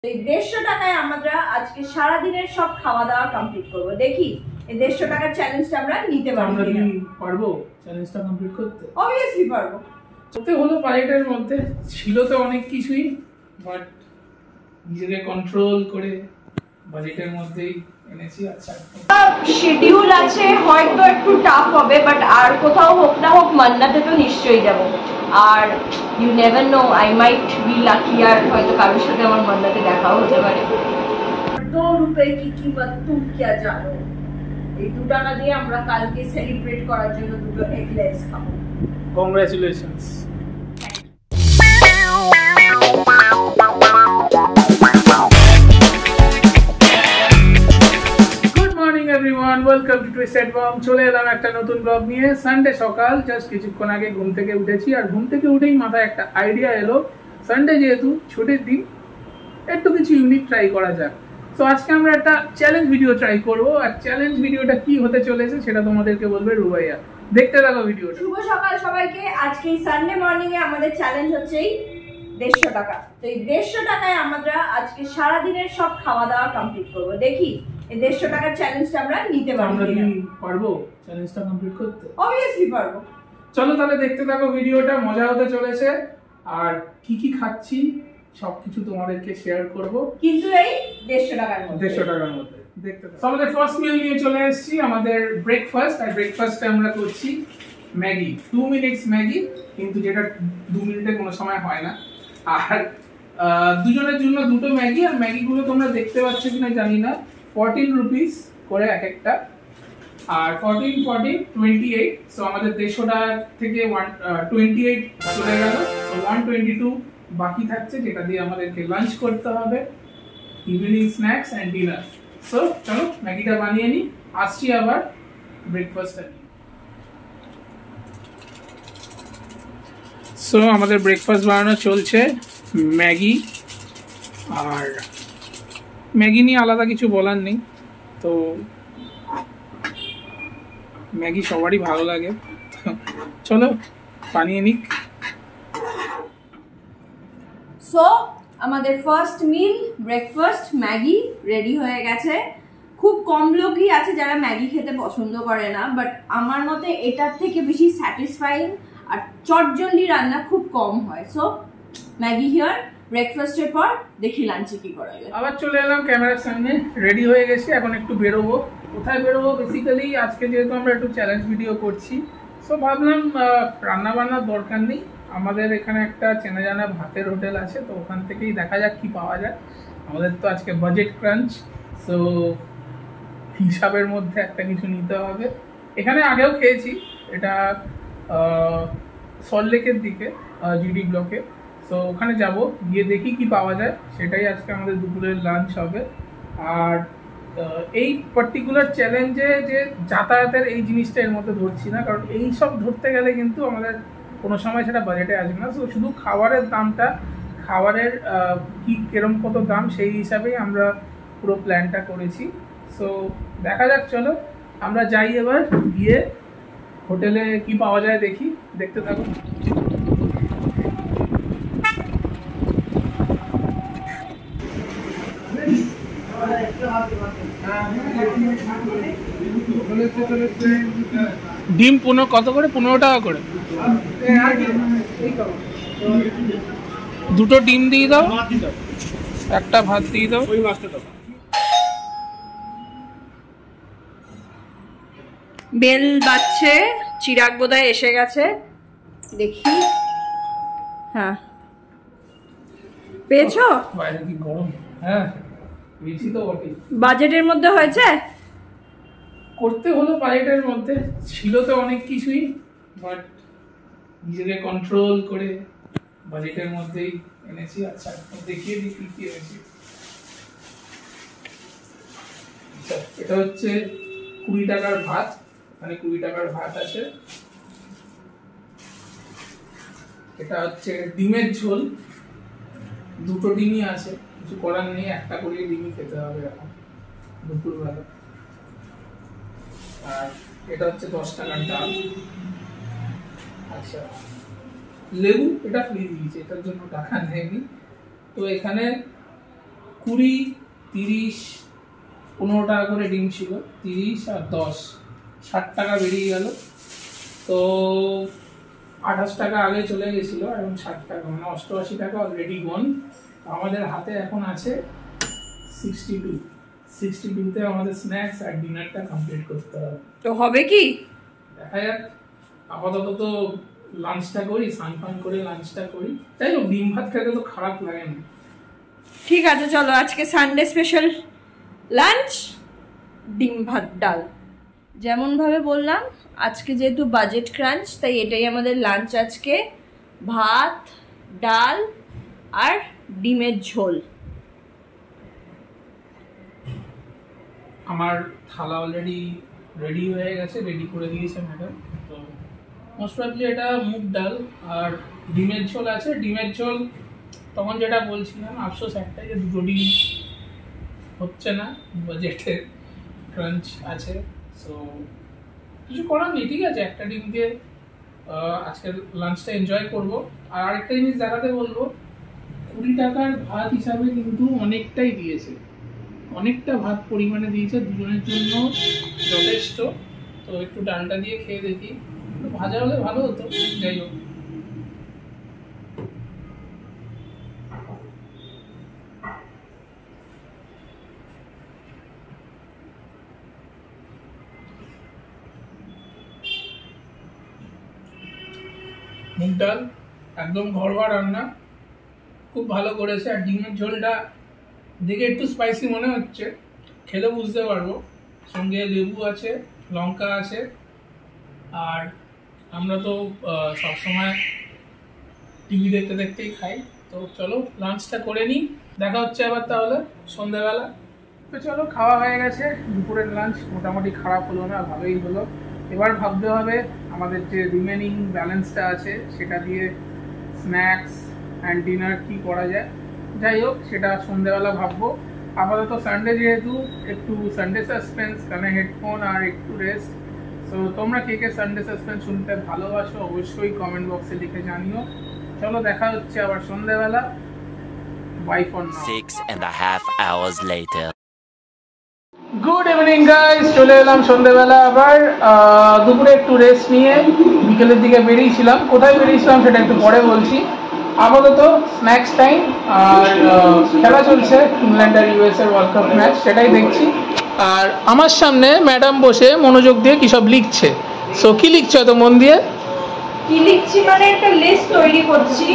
এই 150 টাকায় আমরা আজকে সারা দিনের সব খাওয়া দাওয়া কমপ্লিট করব। দেখি এই 150 টাকার চ্যালেঞ্জটা আমরা নিতে পারবো আমরা কি পারবো চ্যালেঞ্জটা কমপ্লিট করতে? অবভিয়াসলি পারবো। করতে হলো বাজেটের মধ্যে, ছিল তো অনেক কিছুই, বাট নিজেকে কন্ট্রোল করে বাজেটের মধ্যেই এনেছি। আচ্ছা, শিডিউল আছে, হয়তো একটু টাফ হবে, বাট আর কোথাও হোক না হোক মান্নাতে তো নিশ্চয়ই যাব। আর you never know, I might be lucky, আর হয়তো কারোর সাথে আমার মান্নাতে দেখাও হতে পারে। 2 রুপে কি কিমত তুম क्या জানো। এই 2 টাকা দিয়ে আমরা কালকে সেলিব্রেট করার জন্য দুটো এগলেটস খাবো। Congratulations. Everyone, welcome to twisted bomb. চলে এলাম একটা নতুন ব্লগ নিয়ে। সানডে সকাল, জাস্ট কিছুক্ষণ আগে ঘুম থেকে উঠেছি, আর ঘুম থেকে উঠেই মাথায় একটা আইডিয়া এলো, সানডে যেহেতু ছুটির দিন, একটু কিছু ইউনিক ট্রাই করা যাক। তো আজকে আমরা একটা চ্যালেঞ্জ ভিডিও ট্রাই করব, আর চ্যালেঞ্জ ভিডিওটা কি হতে চলেছে সেটা তোমাদেরকে বলবে রুবাইয়া। দেখতে থাকো ভিডিওটা। শুভ সকাল সবাইকে। আজকে সানডে মর্নিং এ আমাদের চ্যালেঞ্জ হচ্ছে 150 টাকা। তো এই 150 টাকায় আমরা আজকে সারা দিনের সব খাওয়া দাওয়া কমপ্লিট করব। দেখি এই 150 টাকার চ্যালেঞ্জটা আমরা নিতে পারবো। আমরা কি পারবো চ্যালেঞ্জটা কমপ্লিট করতে? অবভিয়াসলি পারবো। চলো তাহলে দেখতে থাকো ভিডিওটা, মজা হতে চলেছে। আর কি কি খাচ্ছি সবকিছু তোমাদেরকে শেয়ার করব, কিন্তু এই 150 টাকার মধ্যে। 150 টাকার মধ্যে দেখতে থাকো। আমাদের ফার্স্ট মিল নিয়ে চলে এসেছি, আমাদের ব্রেকফাস্ট। আর ব্রেকফাস্টে আমরা করছি ম্যাগি, 2 মিনিটস ম্যাগি, কিন্তু যেটা 2 মিনিটে কোনো সময় হয় না। আর দুজনের জন্য দুটো ম্যাগি। আর ম্যাগিগুলো তোমরা দেখতে পাচ্ছ কিনা জানি না, 14 রুপিস করে এক একটা। আর 14 14 28, সো আমাদের 150 টাকা থেকে 128 চলে গেল। সো 122 বাকি থাকছে, যেটা দিয়ে আমাদেরকে লাঞ্চ করতে হবে, evening snacks and dinner. So চলো ম্যাগিটা বানিয়ে নিই, আসছি আবার ব্রেকফাস্টটা নিয়ে। সো আমাদের ব্রেকফাস্ট বানানো চলছে, ম্যাগি। আর ম্যাগি নিয়ে আলাদা কিছু বলার নেই, তো ম্যাগি সবারই ভালো লাগে। চলো বানিয়ে নিক। সো আমাদের ফার্স্ট মিল ব্রেকফাস্ট ম্যাগি রেডি হয়ে গেছে। খুব কম লোকই আছে যারা ম্যাগি খেতে পছন্দ করে না, বাট আমার মতে এটার থেকে বেশি স্যাটিসফাইং আর চটজলদি রান্না খুব কম হয়। So Maggi here. ব্রেকফাস্টের পর দেখি লাঞ্চে কি করা যায়। আবার চলে এলাম ক্যামেরার সামনে, রেডি হয়ে গেছি, এখন একটু বেরোবো। কোথায় বেরোবো? বেসিক্যালি আজকে যেহেতু আমরা একটু চ্যালেঞ্জ ভিডিও করছি, সো ভাবলাম রান্না বান্নার দরকার নেই, আমাদের এখানে একটা চেনা জানা ভাতের হোটেল আছে, তো ওখান থেকেই দেখা যাক কি পাওয়া যায়। আমাদের তো আজকে বাজেট ক্রাঞ্চ, সো হিসাবের মধ্যে একটা কিছু নিতে হবে। এখানে আগেও খেয়েছি, এটা সল্টলেকের দিকে, জিডি ব্লকে। সো ওখানে যাব, গিয়ে দেখি কি পাওয়া যায়, সেটাই আজকে আমাদের দুপুরের লাঞ্চ হবে। আর এই পার্টিকুলার চ্যালেঞ্জে যে যাতায়াতের এই জিনিসটা এর মধ্যে ধরছি না, কারণ এই সব ধরতে গেলে কিন্তু আমাদের কোনো সময় সেটা বাজেটে আসবে না। সো শুধু খাবারের দামটা, খাবারের কি কিরম কত দাম, সেই হিসাবেই আমরা পুরো প্ল্যানটা করেছি। সো দেখা যাক, চলো আমরা যাই এবার, গিয়ে হোটেলে কি পাওয়া যায় দেখি, দেখতে থাকো। ডিম কত করে? 15 টাকা করে। দুটো ডিম দিয়ে দাও, একটা ভাত দিয়ে দাও। বেল বাজছে, চিরাগ বোধহয় এসে গেছে, দেখি। হ্যাঁ পেয়েছো? বাইরে কি গরম! হ্যাঁ বেশি তো বটে। বাজেটের মধ্যে হয়েছে? করতে হলো বাজেটের মধ্যে, ছিল তো অনেক কিছুই, বাট নিজেকে কন্ট্রোল করে বাজেটের মধ্যেই এনেছি। আচ্ছা দেখিয়ে দিই কি কি এনেছি। আচ্ছা, এটা হচ্ছে 20 টাকার ভাত, মানে 20 টাকার ভাত আছে। এটা হচ্ছে ডিমের ঝোল, দুটো ডিমই আছে, কিছু করার নেই, একটা করে ডিমই খেতে হবে এখন দুপুরবেলা। আর এটা হচ্ছে 10 টাকার ডাল। আচ্ছা লেবু, এটা ফ্রি দিয়েছে, এটার জন্য টাকা নেয়নি। তো এখানে 20, 30, 15 টাকা করে ডিম ছিল, 30 আর 10, 60 টাকা বেরিয়ে গেল। তো 28 টাকা আগে চলে গেছিলো, এবং 60 টাকা মানে 88 টাকা অলরেডি গন। আমাদের হাতে এখন আছে 62তে আমাদের স্ন্যাক্স আর ডিনারটা কমপ্লিট করতে হবে। তো হবে কি দেখা যাক, আপাতত তো লাঞ্চটা করি, স্নান করে লাঞ্চটা করি। তাই তো ডিম ভাত খেতে তো খারাপ লাগে না। ঠিক আছে, চলো আজকে সানডে স্পেশাল লাঞ্চ ডিম ভাত ডাল। যেমন ভাবে বললাম, আজকে যেহেতু বাজেট ক্রাঞ্চ, তাই এটাই আমাদের লাঞ্চ আজকে। ভাত, ডাল আর ডিমের ঝোল। আমার থালা অলরেডি রেডি হয়ে গেছে, রেডি করে দিয়েছে ম্যাডাম। তো মোস্ট প্রবলি এটা মুগ ডাল আর ডিমের ঝোল আছে। ডিমের ঝোল তখন যেটা বলছিলাম, আফসোস একটাই যে 2টো ডিম হচ্ছে না, বাজেটে ক্রাঞ্চ আছে। সো কিছু করার নেই, ঠিক আছে, একটা ডিম দিয়ে আজকের লাঞ্চটা এনজয় করব। আর আরেকটা জিনিস দেখাতে বলবো, 20 টাকার ভাত হিসাবে কিন্তু অনেকটাই দিয়েছে, অনেকটা ভাত পরিমাণে দিয়েছে, দুজনের জন্য যথেষ্ট। তো একটু ডালটা দিয়ে খেয়ে দেখি, একটু ভাজা হলে ভালো হতো, যাই হোক। মুগ ডাল একদম ঘরোয়া রান্না, খুব ভালো করেছে। আর ডিমের ঝোলটা দেখে একটু স্পাইসি মনে হচ্ছে, খেলে বুঝতে পারবো। সঙ্গে লেবু আছে, লঙ্কা আছে। আর আমরা তো সবসময় টিভি দেখতে দেখতেই খাই। তো চলো লাঞ্চটা করে নিই, দেখা হচ্ছে আবার তাহলে সন্ধ্যাবেলা। তো চলো, খাওয়া হয়ে গেছে। দুপুরের লাঞ্চ মোটামুটি খারাপ হলো না, ভালোই হলো। এবার ভাবতে হবে আমাদের যে রিমেনিং ব্যালেন্সটা আছে সেটা দিয়ে স্ন্যাক্স অ্যান্ড ডিনার কি করা যায়। যাই হোক, সেটা সন্ধ্যেবেলা ভাববো। আপাতত সানডে যেহেতু, একটু সানডে সাসপেন্স, কানে হেডফোন আর একটু রেস্ট। সো তোমরা কে কে সানডে সাসপেন্স শুনতে ভালোবাসো অবশ্যই কমেন্ট বক্সে লিখে জানিও। চলো দেখা হচ্ছে আবার সন্ধ্যেবেলা। Bye for now. 6.5 hours later. Good evening guys, চলে এলাম সন্ধ্যেবেলা আবার। দুপুরে একটু রেস্ট নিয়ে বিকেলের দিকে বেরিয়েছিলাম। কোথায় বেরিয়েছিলাম সেটা একটু পরে বলছি। আপাতত স্ন্যাক্স টাইম, আর খেলা চলছে ইংল্যান্ড আর ইউএস এর ওয়ার্ল্ড কাপ ম্যাচ, সেটাই দেখছি। আর আমার সামনে ম্যাডাম বসে মনোযোগ দিয়ে কি সব লিখছে। সো কি লিখছো এত মন দিয়ে? কি লিখছি মানে একটা লিস্ট তৈরি করছি।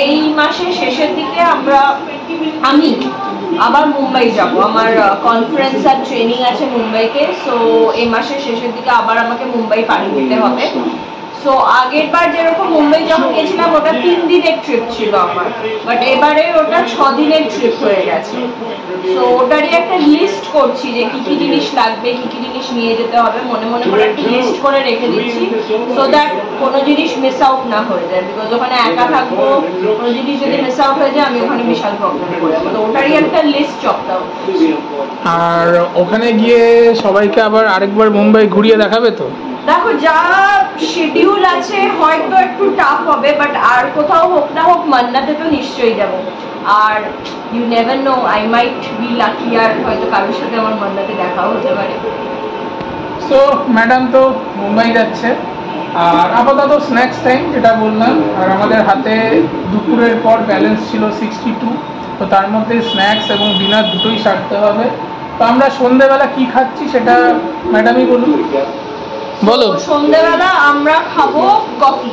এই মাসের শেষের দিকে আমি আবার মুম্বাই যাব। আমার কনফারেন্স আর ট্রেনিং আছে মুম্বাইতে। সো এই মাসের শেষের দিকে আবার আমাকে মুম্বাই পাড়ি দিতে হবে। সো আগের বার যেরকম মুম্বাই যখন গেছিলাম ওটা 3 দিনের ট্রিপ ছিল আমার, বাট এবারে ওটা 6 দিনের ট্রিপ হয়ে গেছে। তো ওটারই একটা লিস্ট করছি যে কি কি জিনিস লাগবে, কি কি জিনিস নিয়ে যেতে হবে। মনে মনে করে একটা লিস্ট করে রেখে দিচ্ছি, সো দ্যাট কোনো জিনিস মিস আউট না হয়ে যায়। বিকজ ওখানে একা থাকবো, কোনো জিনিস যদি মিস আউট হয়ে যায় আমি ওখানে বিশাল প্রবলেম করে যাবো। তো ওটারই একটা লিস্ট চকটা। আর ওখানে গিয়ে সবাইকে আবার আরেকবার মুম্বাই ঘুরিয়ে দেখাবে তো? দেখো, যা শিডিউল আছে হয়তো একটু টাফ হবে, বাট আর কোথাও হোক না হোক মান্নাতে তো নিশ্চয়ই যাব। আর you never know, I might be lucky, আর হয়তো কারোর সাথে আমার মান্নাতে দেখাও হতে পারে। সো ম্যাডাম তো মুম্বাই যাচ্ছে, আর আপাতত স্ন্যাক্স টাইম যেটা বললাম। আর আমাদের হাতে দুপুরের পর ব্যালেন্স ছিল 62। তো তার মধ্যে স্ন্যাক্স এবং ডিনার দুটোই সারতে হবে। তো আমরা সন্ধ্যেবেলা কি খাচ্ছি সেটা ম্যাডামই বলুন। বলো। সন্ধ্যেবেলা আমরা খাবো কফি।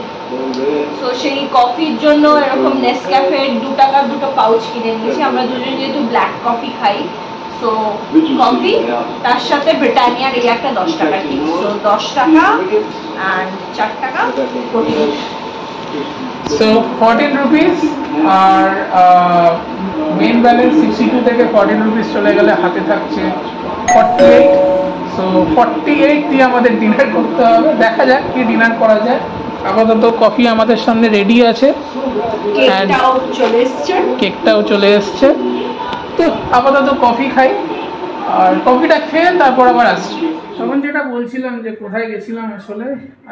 তো সেই কফির জন্য এরকম নেসক্যাফের 2 টাকার 2টো পাউচ কিনে নিয়েছি। আমরা দুজন যেহেতু ব্ল্যাক কফি খাই, তো কফি তার সাথে ব্রিটানিয়ার এই একটা 10 টাকা ঠিক। তো 10 টাকা অ্যান্ড 4 টাকা 14। So 14 rupees. আর মেন ব্যালেন্স 62 থেকে 14 রুপিস চলে গেলে হাতে থাকছে 48। সো 48 দিয়ে আমাদের ডিনার করতে হবে। দেখা যাক কি ডিনার করা যায়। আপাতত কফি আমাদের সামনে রেডি আছে, কেকটাও চলে এসছে। তো আপাতত কফি খাই, আর কফিটা খেয়ে তারপর আবার আসছি। তখন যেটা বলছিলাম যে কোথায় গেছিলাম,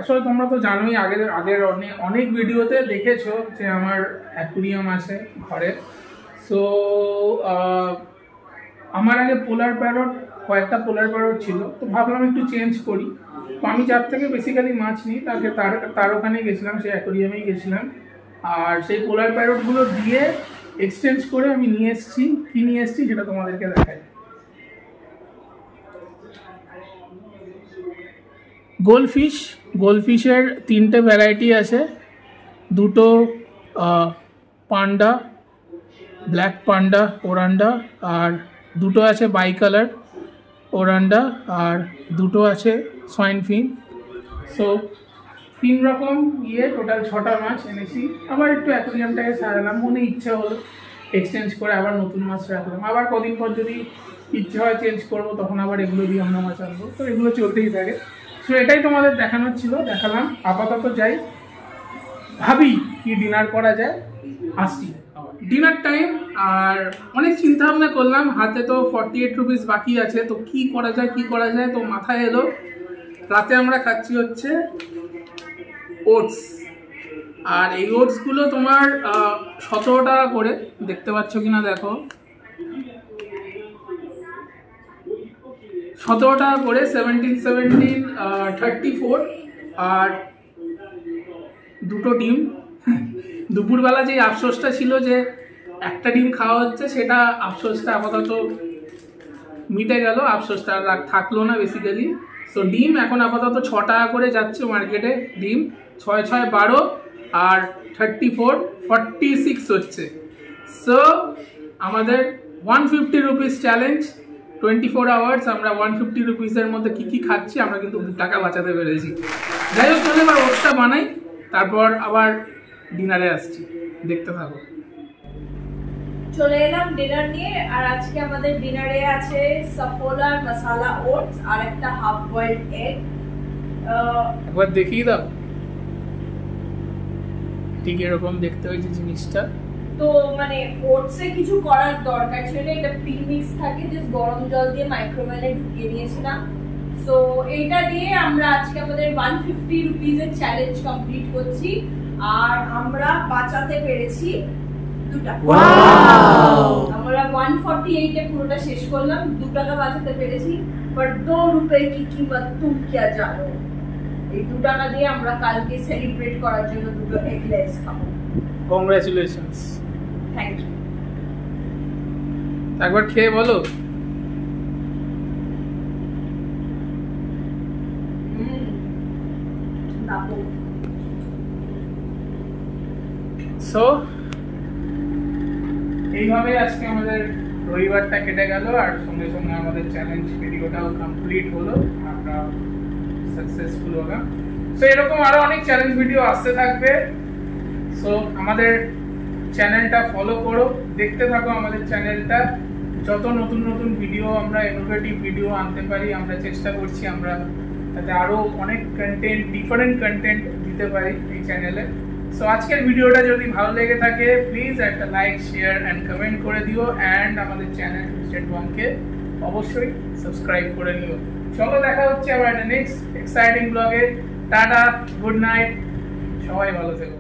আসলে তোমরা তো জানোই, আগের অনেক ভিডিওতে দেখেছো যে আমার অ্যাকুরিয়াম আছে ঘরে। সো আমার আগে পোলার প্যারট, কয়েকটা পোলার প্যারট ছিল, তো ভাবলাম একটু চেঞ্জ করি। তো আমি যার থেকে বেসিক্যালি মাছ নিই তাকে তার ওখানে গেছিলাম, সেই অ্যাকোরিয়ামেই গেছিলাম, আর সেই পোলার প্যারটগুলো দিয়ে এক্সচেঞ্জ করে আমি নিয়ে এসেছি। কি নিয়ে এসেছি সেটা তোমাদেরকে দেখাই। গোল্ডফিশের 3টে ভ্যারাইটি আছে, দুটো পান্ডা, ব্ল্যাক পান্ডা ওরান্ডা, আর দুটো আছে বাই কালার ওরান্ডা, আর দুটো আছে সোয়াইন ফিন। সো 3 রকম টোটাল 6টা মাছ এনেছি। আবার একটু অ্যাকোরিয়ামটাকে সারালাম, মনে ইচ্ছা হলো এক্সচেঞ্জ করে আবার নতুন মাছ রাখলাম। আবার কদিন পর যদি ইচ্ছে হয় চেঞ্জ করবো, তখন আবার এগুলো দিয়ে অন্য মাছ আনবো। তো এগুলো চলতেই থাকে। সো এটাই তোমাদের দেখানোর ছিল, দেখালাম। আপাতত যাই, ভাবি কি ডিনার করা যায়, আসছি ডিনার টাইম। আর অনেক চিন্তা ভাবনা করলাম, হাতে তো 48 রুপিস বাকি আছে, তো কি করা যায়। তো মাথায় এলো রাতে আমরা খাচ্ছি হচ্ছে ওটস, আর এই ওটসগুলো তোমার 17 টাকা করে, দেখতে পাচ্ছ কিনা দেখো, 17 টাকা করে, 17 34। আর দুটো ডিম। দুপুরবেলা যে আফসোসটা ছিল যে একটা ডিম খাওয়া হচ্ছে, সেটা আফসোসটা আপাতত মিটে গেল, আফসোসটা আর থাকলো না বেসিক্যালি। সো ডিম এখন আপাতত 6 টাকা করে যাচ্ছে মার্কেটে ডিম, 6 6 12 আর 34 46 হচ্ছে। সো আমাদের 150 রুপিস চ্যালেঞ্জ, 24 আওয়ার্স আমরা 150 রুপিসের মধ্যে কি খাচ্ছি, আমরা কিন্তু 2 টাকা বাঁচাতে পেরেছি। যাই হোক, চলে এবার ওটসটা বানাই, তারপর আবার ডিনারে আসছি, দেখতে থাকো। চলে এলাম ডিনার নিয়ে। আর আজকে আমাদের ডিনারে আছে সাফোলার মশালা ওটস আর একটা হাফ বয়েলড এগ। একবার দেখিয়ে দাও, ঠিক এরকম দেখতে হয়েছে জিনিসটা। তো মানে ওটসে কিছু করার দরকার ছিল না, এটা প্রিমিক্স থাকে, জাস্ট গরম জল দিয়ে মাইক্রোওয়েভে ঢুকিয়ে নিয়েছিলাম। সো এইটা দিয়ে আমরা আজকে আমাদের 150 রুপিসের চ্যালেঞ্জ কমপ্লিট করছি, আর আমরা বাঁচাতে পেরেছি 2 টাকা। আমরা 148 এ পুরোটা শেষ করলাম, 2 টাকা বাঁচাতে পেরেছি। বাট 2 রুপে কি কিমত তুম क्या জানো। এই 2 টাকা দিয়ে আমরা কালকে সেলিব্রেট করার জন্য 2টো এগলেটস খাবো। Congratulations, thank you. একবার খেয়ে বলো। সো এইভাবে আজকে আমাদের রবিবারটা কেটে গেল, আর সঙ্গে সঙ্গে আমাদের চ্যালেঞ্জ ভিডিওটাও কমপ্লিট হলো, আমরা সাকসেসফুল হলাম। সো এরকম আরো অনেক চ্যালেঞ্জ ভিডিও আসতে থাকবে। সো আমাদের চ্যানেলটা ফলো করো, দেখতে থাকো আমাদের চ্যানেলটা। যত নতুন নতুন ভিডিও আমরা, ইনোভেটিভ ভিডিও আনতে পারি, আমরা চেষ্টা করছি আমরা যাতে আরো অনেক কন্টেন্ট, ডিফারেন্ট কন্টেন্ট দিতে পারি এই চ্যানেলে। সো আজকের ভিডিওটা যদি ভালো লেগে থাকে, প্লিজ একটা লাইক, শেয়ার অ্যান্ড কমেন্ট করে দিও, অ্যান্ড আমাদের চ্যানেল টুইস্টেড বংকে অবশ্যই সাবস্ক্রাইব করে নিও। চলো, দেখা হচ্ছে আবার একটা নেক্সট এক্সাইটিং ব্লগে। টাটা, গুড নাইট, সবাই ভালো থেকো।